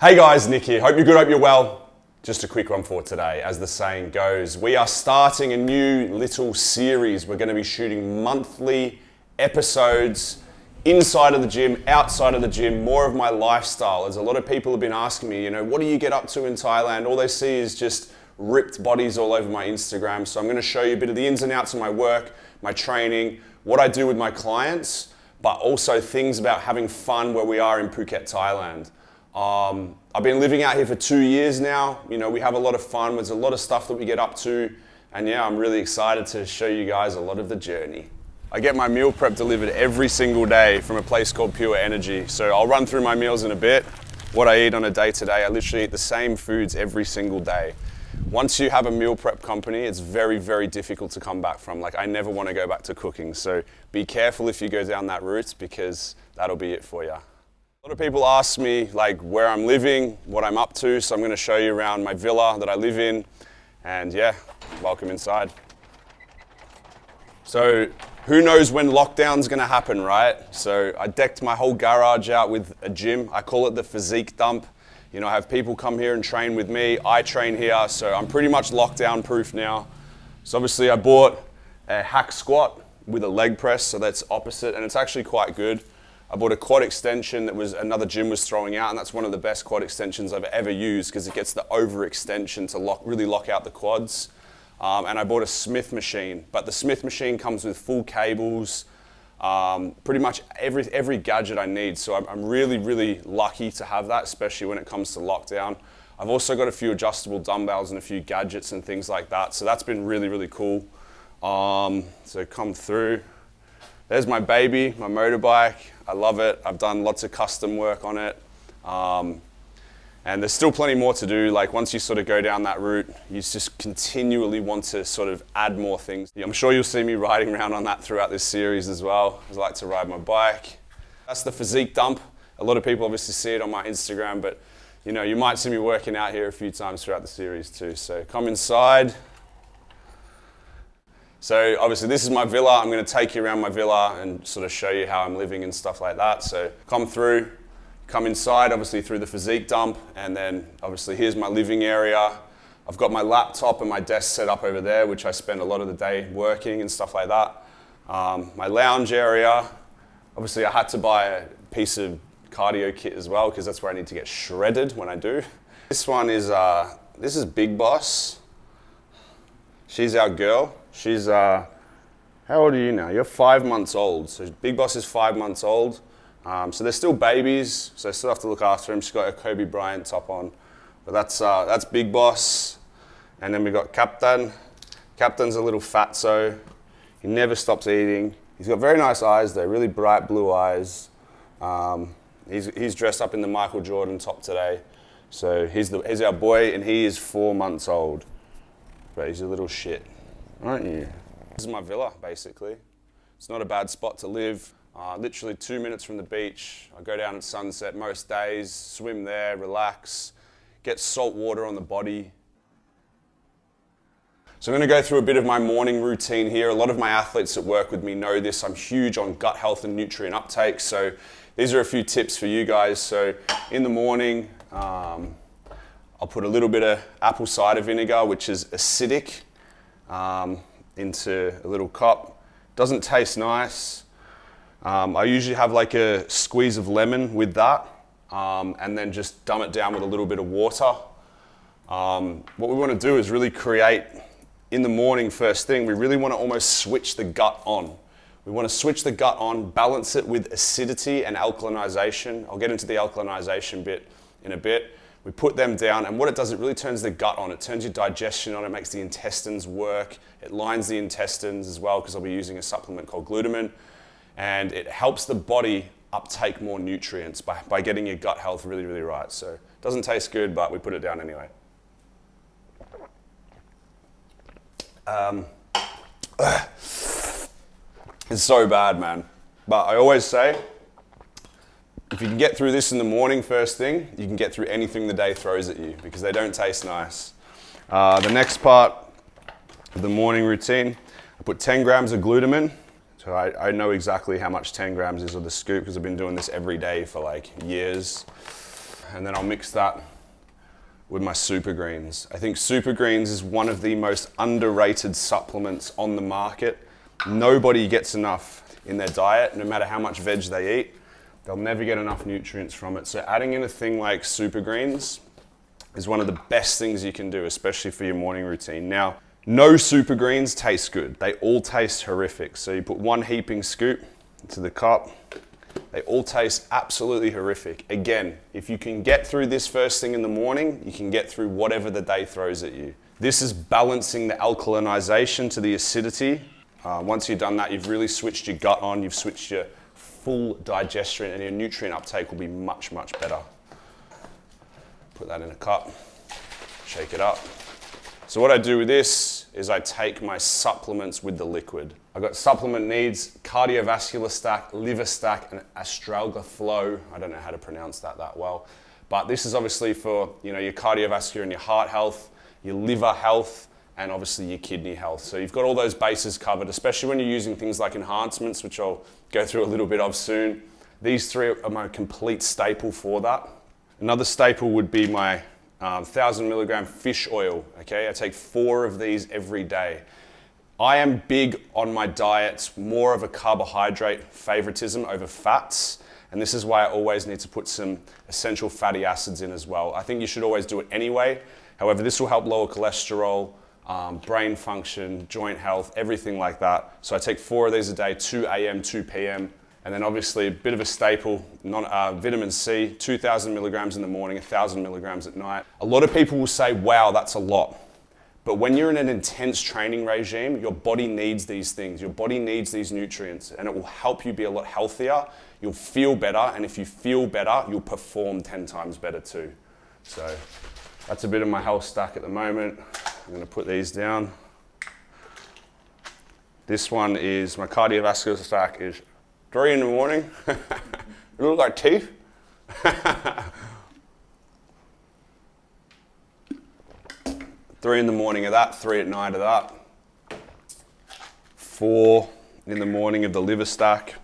Hey guys, Nick here. Hope you're good, hope you're well. Just a quick one for today. As the saying goes, we are starting a new little series. We're going to be shooting monthly episodes inside of the gym, outside of the gym, more of my lifestyle. As a lot of people have been asking me, what do you get up to in Thailand? All they see is just ripped bodies all over my Instagram. So I'm going to show you a bit of the ins and outs of my work, my training, what I do with my clients, but also things about having fun where we are in Phuket, Thailand. I've been living out here for 2 years now. We have a lot of fun. There's a lot of stuff that we get up to. And yeah, I'm really excited to show you guys a lot of the journey. I get my meal prep delivered every single day from a place called Pure Energy. So I'll run through my meals in a bit. What I eat on a day to day, I literally eat the same foods every single day. Once you have a meal prep company, it's very, very difficult to come back from. I never want to go back to cooking. So be careful if you go down that route because that'll be it for you. A lot of people ask me where I'm living, what I'm up to, so I'm going to show you around my villa that I live in, and yeah, welcome inside. So who knows when lockdown's going to happen, right? So I decked my whole garage out with a gym. I call it the physique dump. I have people come here and train with me. I train here, so I'm pretty much lockdown proof now. So obviously I bought a hack squat with a leg press, so that's opposite, and it's actually quite good. I bought a quad extension that another gym was throwing out, and that's one of the best quad extensions I've ever used because it gets the overextension to really lock out the quads. And I bought a Smith machine, but the Smith machine comes with full cables, pretty much every gadget I need. So I'm really, really lucky to have that, especially when it comes to lockdown. I've also got a few adjustable dumbbells and a few gadgets and things like that. So that's been really, really cool. So come through. There's my baby, my motorbike. I love it. I've done lots of custom work on it. And there's still plenty more to do. Once you sort of go down that route, you just continually want to sort of add more things. I'm sure you'll see me riding around on that throughout this series as well. I like to ride my bike. That's the physique dump. A lot of people obviously see it on my Instagram, but you might see me working out here a few times throughout the series too. So come inside. So obviously this is my villa. I'm going to take you around my villa and sort of show you how I'm living and stuff like that. So come through, come inside, obviously through the physique dump, and then obviously here's my living area. I've got my laptop and my desk set up over there, which I spend a lot of the day working and stuff like that. My lounge area, obviously I had to buy a piece of cardio kit as well because that's where I need to get shredded when I do. This one is, this is Big Boss. She's our girl. She's, how old are you now? You're 5 months old. So Big Boss is 5 months old. So they're still babies, so I still have to look after him. She's got a Kobe Bryant top on. But that's Big Boss. And then we got Captain. Captain's a little fatso. He never stops eating. He's got very nice eyes though, really bright blue eyes. He's dressed up in the Michael Jordan top today. So he's our boy, and he is 4 months old. But he's a little shit, aren't you? This is my villa, basically. It's not a bad spot to live. Literally 2 minutes from the beach. I go down at sunset most days, swim there, relax, get salt water on the body. So I'm going to go through a bit of my morning routine here. A lot of my athletes that work with me know this. I'm huge on gut health and nutrient uptake. So these are a few tips for you guys. So in the morning, I'll put a little bit of apple cider vinegar, which is acidic, into a little cup. Doesn't taste nice. I usually have a squeeze of lemon with that, and then just dumb it down with a little bit of water. What we want to do is really create, in the morning first thing, we really want to almost switch the gut on. We want to switch the gut on, balance it with acidity and alkalinization. I'll get into the alkalinization bit in a bit. We put them down, and what it does, it really turns the gut on. It turns your digestion on. It makes the intestines work. It lines the intestines as well, because I'll be using a supplement called glutamine. And it helps the body uptake more nutrients by getting your gut health really, really right. So it doesn't taste good, but we put it down anyway. It's so bad, man. But I always say, if you can get through this in the morning first thing, you can get through anything the day throws at you because they don't taste nice. The next part of the morning routine, I put 10 grams of glutamine. So I know exactly how much 10 grams is with a scoop because I've been doing this every day for years. And then I'll mix that with my super greens. I think super greens is one of the most underrated supplements on the market. Nobody gets enough in their diet, no matter how much veg they eat. They'll never get enough nutrients from it. So adding in a thing like super greens is one of the best things you can do, especially for your morning routine. Now, no super greens taste good. They all taste horrific. So you put one heaping scoop into the cup. They all taste absolutely horrific. Again, if you can get through this first thing in the morning, you can get through whatever the day throws at you. This is balancing the alkalinization to the acidity. Once you've done that, you've really switched your gut on, you've switched your full digestion, and your nutrient uptake will be much, much better. Put that in a cup, shake it up. So what I do with this is I take my supplements with the liquid. I've got supplement needs, cardiovascular stack, liver stack, and astralga flow. I don't know how to pronounce that well. But this is obviously for your cardiovascular and your heart health, your liver health, and obviously your kidney health. So you've got all those bases covered, especially when you're using things like enhancements, which I'll go through a little bit of soon. These three are my complete staple for that. Another staple would be my 1,000 milligram fish oil, okay? I take 4 of these every day. I am big on my diets, more of a carbohydrate favoritism over fats, and this is why I always need to put some essential fatty acids in as well. I think you should always do it anyway. However, this will help lower cholesterol, brain function, joint health, everything like that. So I take 4 of these a day, 2 a.m., 2 p.m. And then obviously a bit of a staple, vitamin C, 2,000 milligrams in the morning, 1,000 milligrams at night. A lot of people will say, wow, that's a lot. But when you're in an intense training regime, your body needs these things. Your body needs these nutrients, and it will help you be a lot healthier. You'll feel better, and if you feel better, you'll perform 10 times better too. So that's a bit of my health stack at the moment. I'm gonna put these down. This one is, my cardiovascular stack is 3 in the morning. It looks like teeth. 3 in the morning of that, 3 at night of that. 4 in the morning of the liver stack.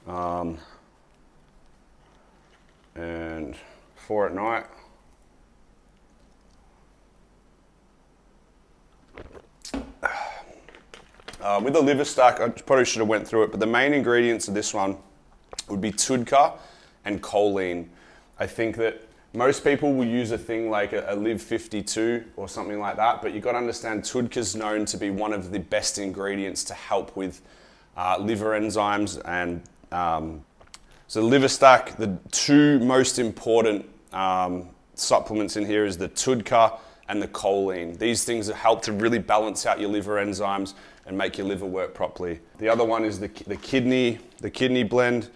And 4 at night. With the liver stack, I probably should have went through it, but the main ingredients of this one would be tudka and choline. I think that most people will use a thing like a Liv 52 or something like that, but you've got to understand tudka is known to be one of the best ingredients to help with liver enzymes. And so the liver stack, the 2 most important supplements in here is the tudka and the choline. These things help to really balance out your liver enzymes and make your liver work properly. The other one is the kidney blend.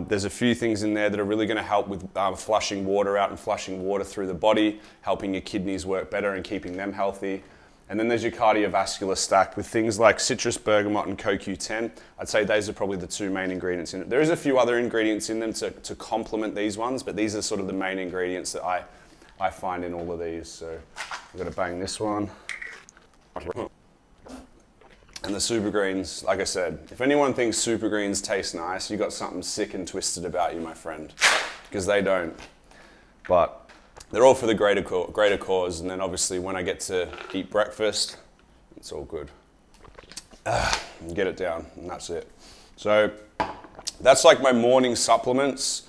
There's a few things in there that are really going to help with flushing water out and flushing water through the body, helping your kidneys work better and keeping them healthy. And then there's your cardiovascular stack with things like citrus bergamot and CoQ10. I'd say those are probably the 2 main ingredients in it. There is a few other ingredients in them to complement these ones, but these are sort of the main ingredients that I find in all of these. So I'm going to bang this one. And the super greens, like I said, if anyone thinks super greens taste nice, you got something sick and twisted about you, my friend, because they don't. But they're all for the greater cause, and then obviously when I get to eat breakfast, it's all good. Get it down, and that's it. So that's like my morning supplements.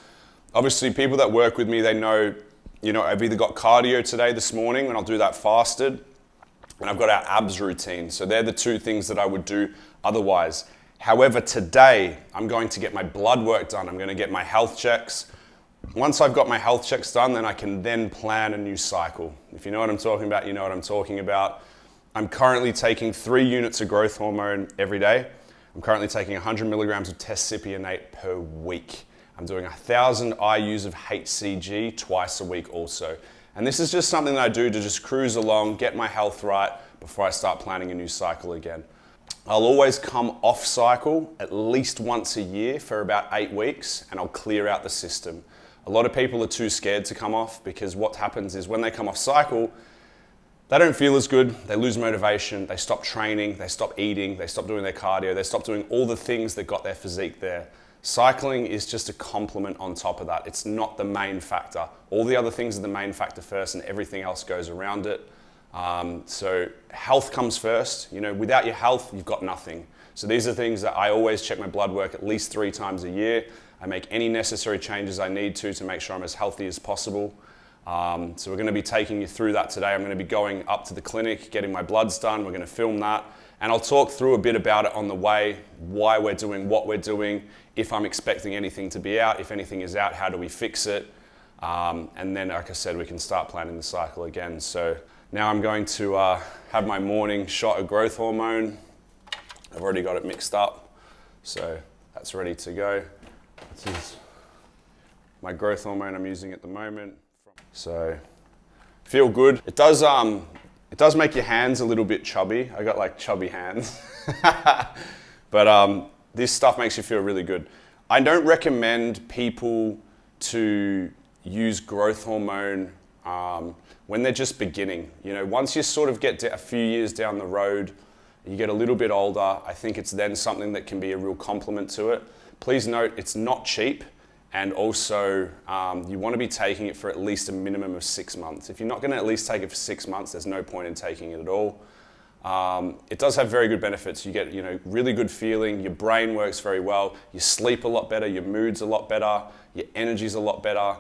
Obviously, people that work with me, they know, I've either got cardio today this morning, and I'll do that fasted, and I've got our abs routine. So they're the 2 things that I would do otherwise. However, today I'm going to get my blood work done. I'm going to get my health checks. Once I've got my health checks done, then I can then plan a new cycle. If you know what I'm talking about, you know what I'm talking about. I'm currently taking 3 units of growth hormone every day. I'm currently taking 100 milligrams of tescipionate per week. I'm doing 1,000 IUs of HCG twice a week also. And this is just something that I do to just cruise along, get my health right before I start planning a new cycle again. I'll always come off cycle at least once a year for about 8 weeks, and I'll clear out the system. A lot of people are too scared to come off because what happens is when they come off cycle, they don't feel as good, they lose motivation, they stop training, they stop eating, they stop doing their cardio, they stop doing all the things that got their physique there. Cycling is just a complement on top of that. It's not the main factor. All the other things are the main factor first and everything else goes around it. So health comes first. You know, without your health, you've got nothing. So these are things that I always check my blood work at least 3 times a year. I make any necessary changes I need to make sure I'm as healthy as possible. So we're going to be taking you through that today. I'm going to be going up to the clinic, getting my bloods done. We're going to film that. And I'll talk through a bit about it on the way, why we're doing what we're doing, if I'm expecting anything to be out, if anything is out, how do we fix it? And then, like I said, we can start planning the cycle again. So now I'm going to have my morning shot of growth hormone. I've already got it mixed up, so that's ready to go. This is my growth hormone I'm using at the moment. So feel good. It does make your hands a little bit chubby. I got like chubby hands. But this stuff makes you feel really good. I don't recommend people to use growth hormone when they're just beginning. You know, once you sort of get a few years down the road, you get a little bit older, I think it's then something that can be a real complement to it. Please note, it's not cheap. And also, you want to be taking it for at least a minimum of 6 months. If you're not going to at least take it for 6 months, there's no point in taking it at all. It does have very good benefits. You get, you know, really good feeling. Your brain works very well. You sleep a lot better. Your mood's a lot better. Your energy's a lot better.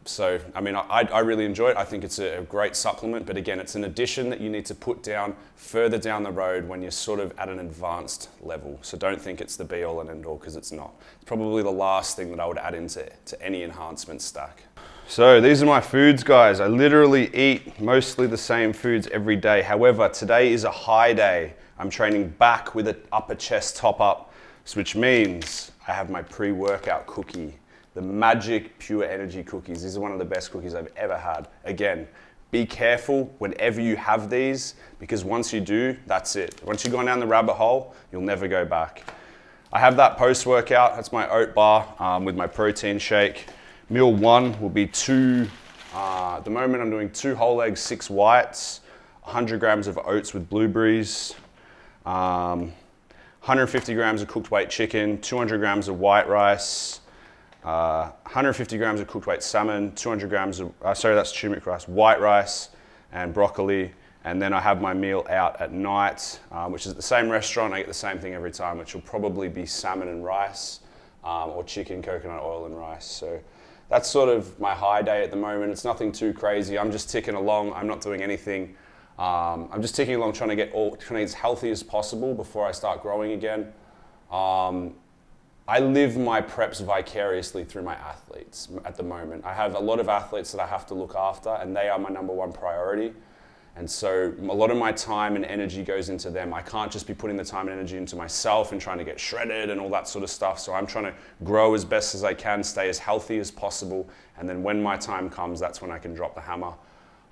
So, I mean, I really enjoy it. I think it's a great supplement, but again, it's an addition that you need to put down further down the road when you're sort of at an advanced level. So don't think it's the be all and end all, because it's not. It's probably the last thing that I would add into any enhancement stack. So these are my foods, guys. I literally eat mostly the same foods every day. However, today is a high day. I'm training back with an upper chest top up, which means I have my pre-workout cookie. The Magic Pure Energy cookies. These are one of the best cookies I've ever had. Again, be careful whenever you have these, because once you do, that's it. Once you've gone down the rabbit hole, you'll never go back. I have that post-workout. That's my oat bar with my protein shake. Meal 1 will be at the moment I'm doing 2 whole eggs, 6 whites, 100 grams of oats with blueberries, 150 grams of cooked weight chicken, 200 grams of white rice, 150 grams of cooked weight salmon, 200 grams of, that's turmeric rice, white rice and broccoli. And then I have my meal out at night, which is at the same restaurant. I get the same thing every time, which will probably be salmon and rice, or chicken, coconut oil and rice. So that's sort of my high day at the moment. It's nothing too crazy. I'm just ticking along. I'm not doing anything. I'm just ticking along, trying to get as healthy as possible before I start growing again. I live my preps vicariously through my athletes at the moment. I have a lot of athletes that I have to look after, and they are my #1 priority. And so a lot of my time and energy goes into them. I can't just be putting the time and energy into myself and trying to get shredded and all that sort of stuff. So I'm trying to grow as best as I can, stay as healthy as possible. And then when my time comes, that's when I can drop the hammer.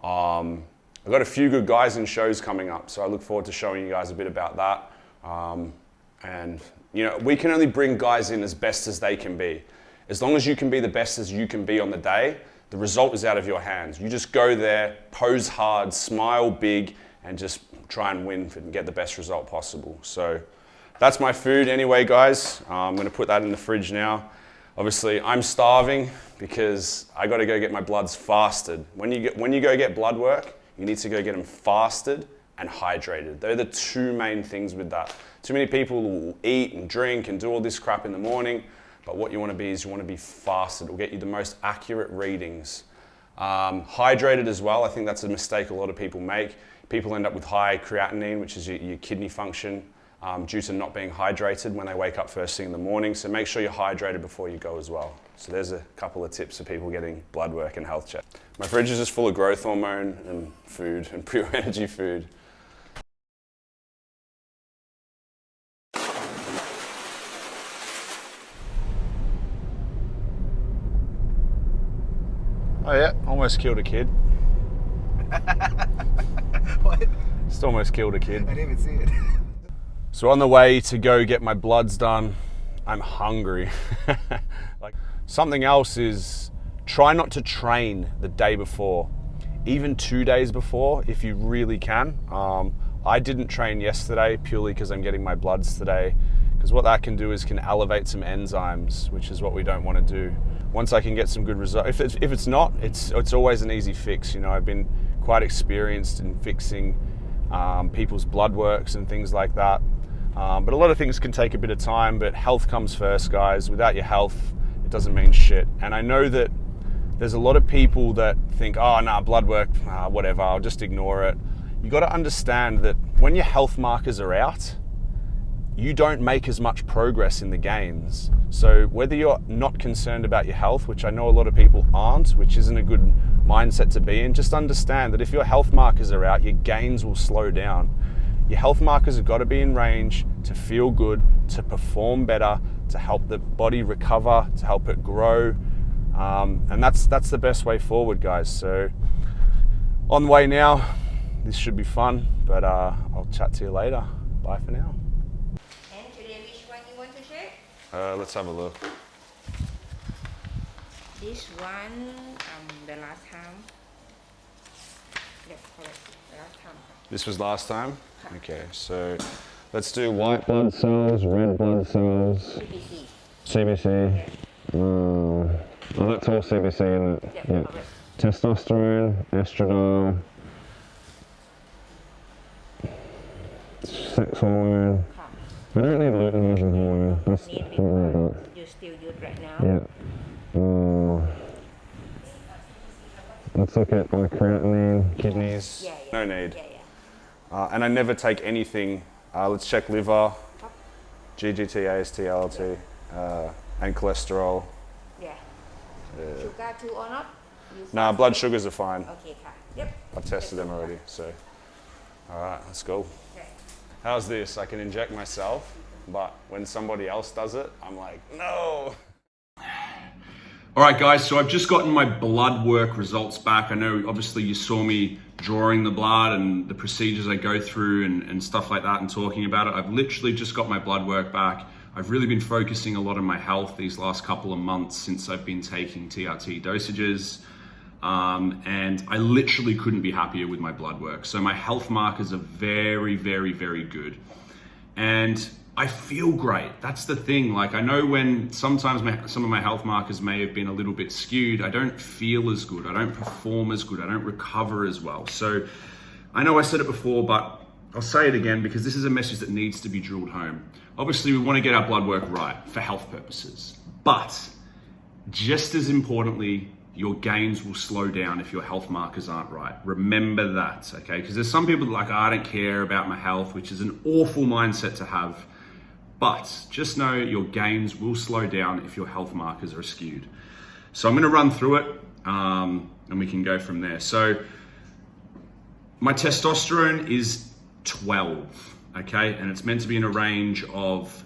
I've got a few good guys in shows coming up, so I look forward to showing you guys a bit about that. And you know, we can only bring guys in as best as they can be. As long as you can be the best as you can be on the day, the result is out of your hands. You just go there, pose hard, smile big, and just try and win and get the best result possible. So that's my food anyway, guys. I'm gonna put that in the fridge now. Obviously, I'm starving because I gotta go get my bloods fasted. When you go get blood work, you need to go get them fasted and hydrated. They're the 2 main things with that. Too many people will eat and drink and do all this crap in the morning, but what you want to be is you want to be fasted. It will get you the most accurate readings. Hydrated as well. I think that's a mistake a lot of people make. People end up with high creatinine, which is your kidney function, due to not being hydrated when they wake up first thing in the morning. So make sure you're hydrated before you go as well. So there's a couple of tips for people getting blood work and health check. My fridge is just full of growth hormone and food and pure energy food. Oh yeah, almost killed a kid. What? Just almost killed a kid. I didn't even see it. So on the way to go get my bloods done, I'm hungry. Like, something else is try not to train the day before, even 2 days before if you really can. I didn't train yesterday purely because I'm getting my bloods today, because what that can do is can elevate some enzymes, which is what we don't want to do. Once I can get some good results, if it's not, it's always an easy fix. You know, I've been quite experienced in fixing people's blood works and things like that. But a lot of things can take a bit of time, but health comes first, guys. Without your health, it doesn't mean shit. And I know that there's a lot of people that think, oh, nah, blood work, whatever, I'll just ignore it. You got to understand that when your health markers are out, you don't make as much progress in the gains. So whether you're not concerned about your health, which I know a lot of people aren't, which isn't a good mindset to be in, just understand that if your health markers are out, your gains will slow down. Your health markers have got to be in range to feel good, to perform better, to help the body recover, to help it grow. And that's the best way forward, guys. So on the way now, this should be fun, but I'll chat to you later. Bye for now. And today, which one you want to share? Let's have a look. This one, the last time. Yes, correct. The last time. This was last time? Okay, so let's do white blood cells, red blood cells, CBC. Oh, that's all CBC, isn't it? Yep, yeah. correct. Testosterone, estrogen, sex hormone. I don't need luteinizing hormone. That's Need something like that. you still use right now? Yeah. Let's look at my creatinine, kidneys. Yeah. No need. Yeah. And I never take anything. Let's check liver, GGT, AST, LLT, and cholesterol. Yeah. Sugar too or not? Nah, blood sugars are fine. Okay, yep. I've tested them already, so. All right, let's go. Okay. How's this? I can inject myself, but when somebody else does it, I'm like, no. All right, guys, so I've just gotten my blood work results back. I know, obviously, you saw me drawing the blood and the procedures I go through and stuff like that and talking about it. I've literally just got my blood work back. I've really been focusing a lot on my health these last couple of months since I've been taking TRT dosages. And I literally couldn't be happier with my blood work. So my health markers are very, very, very good. And I feel great. That's the thing. Like, I know when sometimes some of my health markers may have been a little bit skewed, I don't feel as good. I don't perform as good. I don't recover as well. So I know I said it before, but I'll say it again because this is a message that needs to be drilled home. Obviously, we want to get our blood work right for health purposes, but just as importantly, your gains will slow down if your health markers aren't right. Remember that, okay? Because there's some people that are like, oh, I don't care about my health, which is an awful mindset to have. But just know your gains will slow down if your health markers are skewed. So I'm gonna run through it and we can go from there. So my testosterone is 12, okay? And it's meant to be in a range of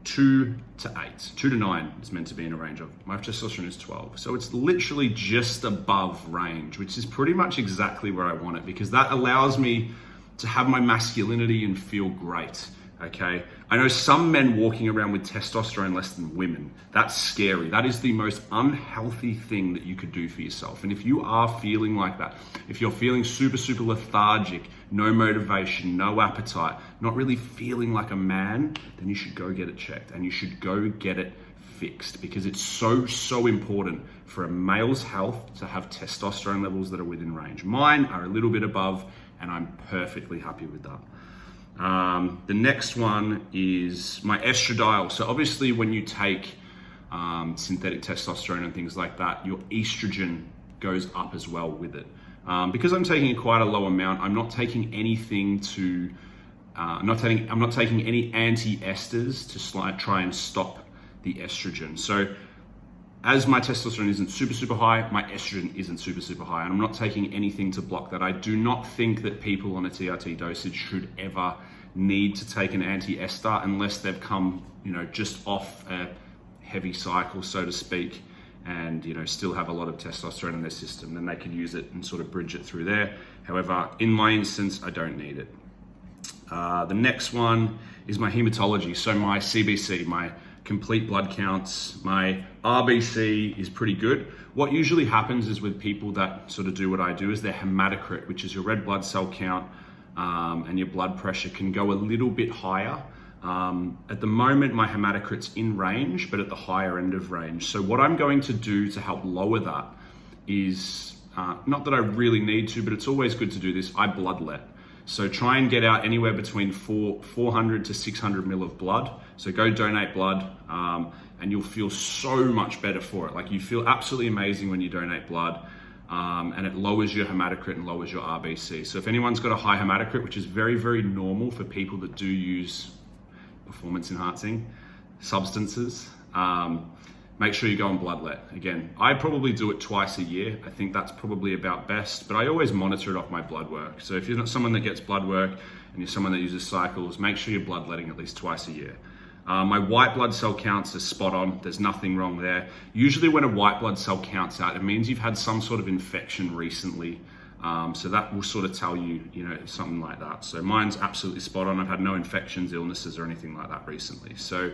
2 to 8, 2 to 9 is meant to be in a range of. My testosterone is 12. So it's literally just above range, which is pretty much exactly where I want it because that allows me to have my masculinity and feel great. Okay, I know some men walking around with testosterone less than women. That's scary. That is the most unhealthy thing that you could do for yourself. And if you are feeling like that, if you're feeling super, super lethargic, no motivation, no appetite, not really feeling like a man, then you should go get it checked and you should go get it fixed because it's so, so important for a male's health to have testosterone levels that are within range. Mine are a little bit above and I'm perfectly happy with that. The next one is my estradiol. So obviously when you take synthetic testosterone and things like that, your estrogen goes up as well with it. Because I'm taking quite a low amount, I'm not taking anything to, I'm not taking any anti-esters to try and stop the estrogen. So as my testosterone isn't super, super high, my estrogen isn't super, super high, and I'm not taking anything to block that. I do not think that people on a TRT dosage should ever need to take an anti-ester unless they've come, just off a heavy cycle, so to speak, and, still have a lot of testosterone in their system. Then they could use it and sort of bridge it through there. However, in my instance, I don't need it. The next one is my hematology. So my CBC, my complete blood counts, my RBC is pretty good. What usually happens is with people that sort of do what I do is their hematocrit, which is your red blood cell count, and your blood pressure can go a little bit higher At the moment, my hematocrit's in range, but at the higher end of range. So what I'm going to do to help lower that is, not that I really need to, but it's always good to do this, I bloodlet. So try and get out anywhere between 400 to 600 mil of blood. So go donate blood, and you'll feel so much better for it. Like, you feel absolutely amazing when you donate blood, and it lowers your hematocrit and lowers your RBC. So if anyone's got a high hematocrit, which is very, very normal for people that do use performance enhancing substances, make sure you go on bloodlet. Again, I probably do it twice a year. I think that's probably about best, but I always monitor it off my blood work. So if you're not someone that gets blood work and you're someone that uses cycles, make sure you're bloodletting at least twice a year. My white blood cell counts are spot on. There's nothing wrong there. Usually when a white blood cell counts out, it means you've had some sort of infection recently. So that will sort of tell you, something like that. So mine's absolutely spot on. I've had no infections, illnesses, or anything like that recently. So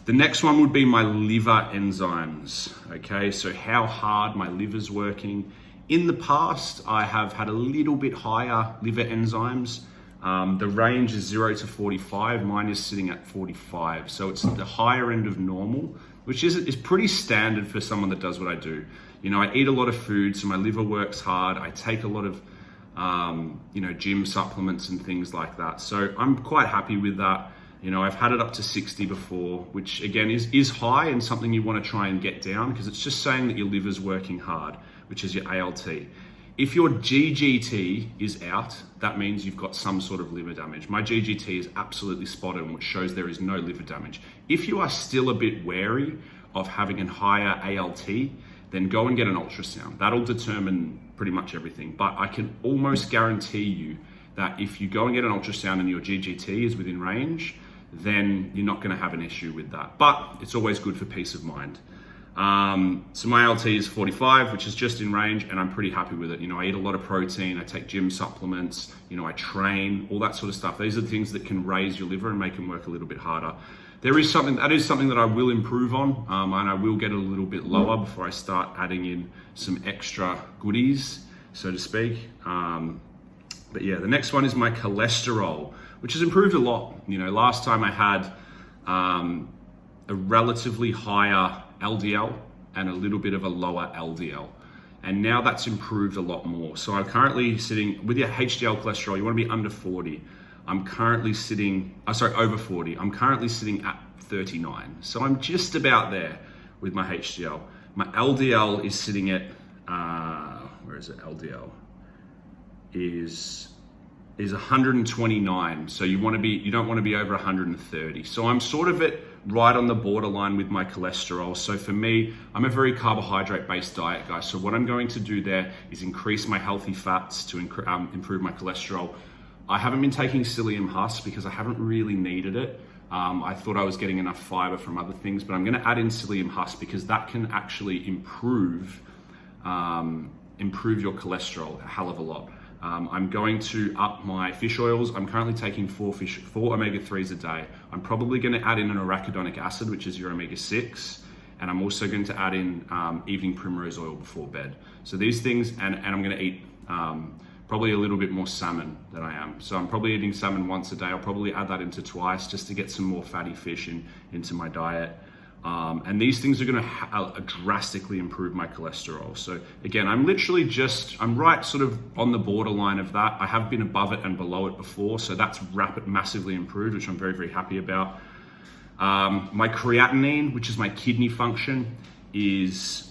the next one would be my liver enzymes. Okay, so how hard my liver's working. In the past, I have had a little bit higher liver enzymes. The range is 0 to 45. Mine is sitting at 45. So it's the higher end of normal, which is pretty standard for someone that does what I do. I eat a lot of food, so my liver works hard. I take a lot of, gym supplements and things like that. So I'm quite happy with that. I've had it up to 60 before, which again is high and something you want to try and get down, because it's just saying that your liver's working hard, which is your ALT. If your GGT is out, that means you've got some sort of liver damage. My GGT is absolutely spot on, which shows there is no liver damage. If you are still a bit wary of having a higher ALT, then go and get an ultrasound. That'll determine pretty much everything. But I can almost guarantee you that if you go and get an ultrasound and your GGT is within range, then you're not gonna have an issue with that. But it's always good for peace of mind. So my ALT is 45, which is just in range, and I'm pretty happy with it. I eat a lot of protein, I take gym supplements, I train, all that sort of stuff. These are the things that can raise your liver and make them work a little bit harder. That is something that I will improve on, and I will get a little bit lower before I start adding in some extra goodies, so to speak. But yeah, the next one is my cholesterol, which has improved a lot. Last time I had a relatively higher LDL and a little bit of a lower LDL. And now that's improved a lot more. So I'm currently sitting, with your HDL cholesterol, you want to be under 40. I'm currently sitting, over 40. I'm currently sitting at 39. So I'm just about there with my HDL. My LDL is sitting at, where is it? LDL is 129. So you don't want to be over 130. So I'm sort of right on the borderline with my cholesterol. So for me, I'm a very carbohydrate-based diet guy. So what I'm going to do there is increase my healthy fats to improve my cholesterol. I haven't been taking psyllium husk because I haven't really needed it. I thought I was getting enough fiber from other things, but I'm going to add in psyllium husk because that can actually improve your cholesterol a hell of a lot. I'm going to up my fish oils. I'm currently taking 4 omega-3s a day. I'm probably going to add in an arachidonic acid, which is your omega-6, and I'm also going to add in evening primrose oil before bed. So these things, and I'm going to eat probably a little bit more salmon than I am. So I'm probably eating salmon once a day. I'll probably add that into twice just to get some more fatty fish into my diet. And these things are going to drastically improve my cholesterol. So again, I'm right sort of on the borderline of that. I have been above it and below it before, so that's massively improved, which I'm very, very happy about. My creatinine, which is my kidney function, is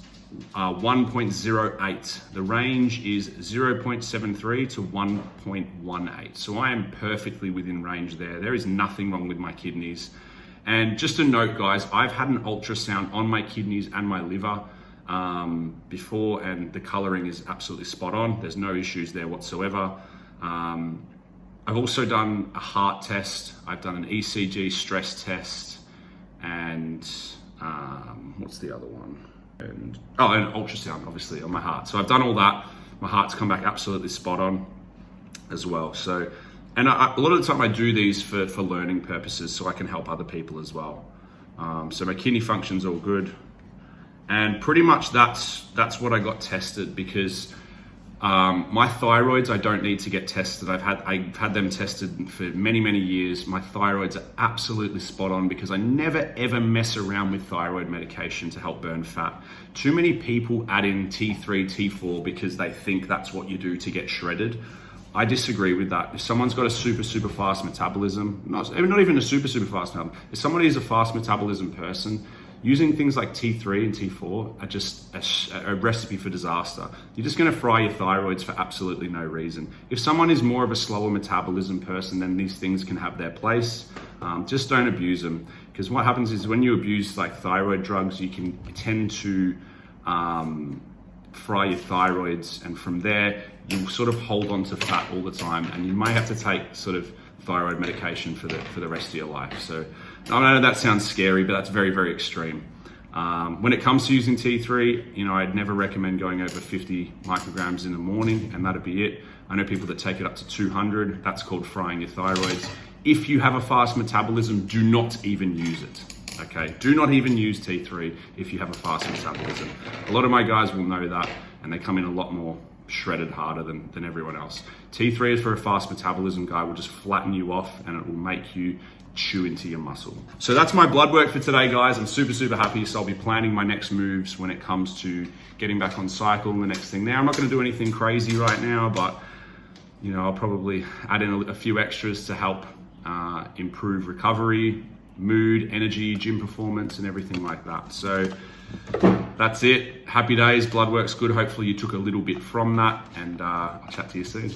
1.08. The range is 0.73 to 1.18. So I am perfectly within range there. There is nothing wrong with my kidneys. And just a note, guys, I've had an ultrasound on my kidneys and my liver before, and the coloring is absolutely spot on. There's no issues there whatsoever. I've also done a heart test. I've done an ECG stress test, and what's the other one? And an ultrasound, obviously, on my heart. So I've done all that. My heart's come back absolutely spot on as well. So. And a lot of the time I do these for learning purposes so I can help other people as well. So my kidney function's all good. And pretty much that's what I got tested, because My thyroids, I don't need to get tested. I've had them tested for many, many years. My thyroids are absolutely spot on because I never ever mess around with thyroid medication to help burn fat. Too many people add in T3, T4 because they think that's what you do to get shredded. I disagree with that. If someone's got a super fast metabolism, not even a super fast metabolism, if somebody is a fast metabolism person, using things like T3 and T4 are just a recipe for disaster. You're just gonna fry your thyroids for absolutely no reason. If someone is more of a slower metabolism person, then these things can have their place. Just don't abuse them. Because what happens is when you abuse like thyroid drugs, you can tend to fry your thyroids, and from there, you'll sort of hold on to fat all the time, and you may have to take sort of thyroid medication for the rest of your life. So I know that sounds scary, but that's very, very extreme. When it comes to using T3, I'd never recommend going over 50 micrograms in the morning, and that'd be it. I know people that take it up to 200. That's called frying your thyroids. If you have a fast metabolism, do not even use it. Okay, do not even use T3 if you have a fast metabolism. A lot of my guys will know that, and they come in a lot more shredded harder than everyone else. T3 is for a fast metabolism guy, will just flatten you off and it will make you chew into your muscle. So that's my blood work for today, guys. I'm super happy. So I'll be planning my next moves when it comes to getting back on cycle and the next thing there. I'm not gonna do anything crazy right now, but I'll probably add in a few extras to help improve recovery, mood, energy, gym performance, and everything like that. So that's it. Happy days. Blood work's good. Hopefully you took a little bit from that, and I'll chat to you soon.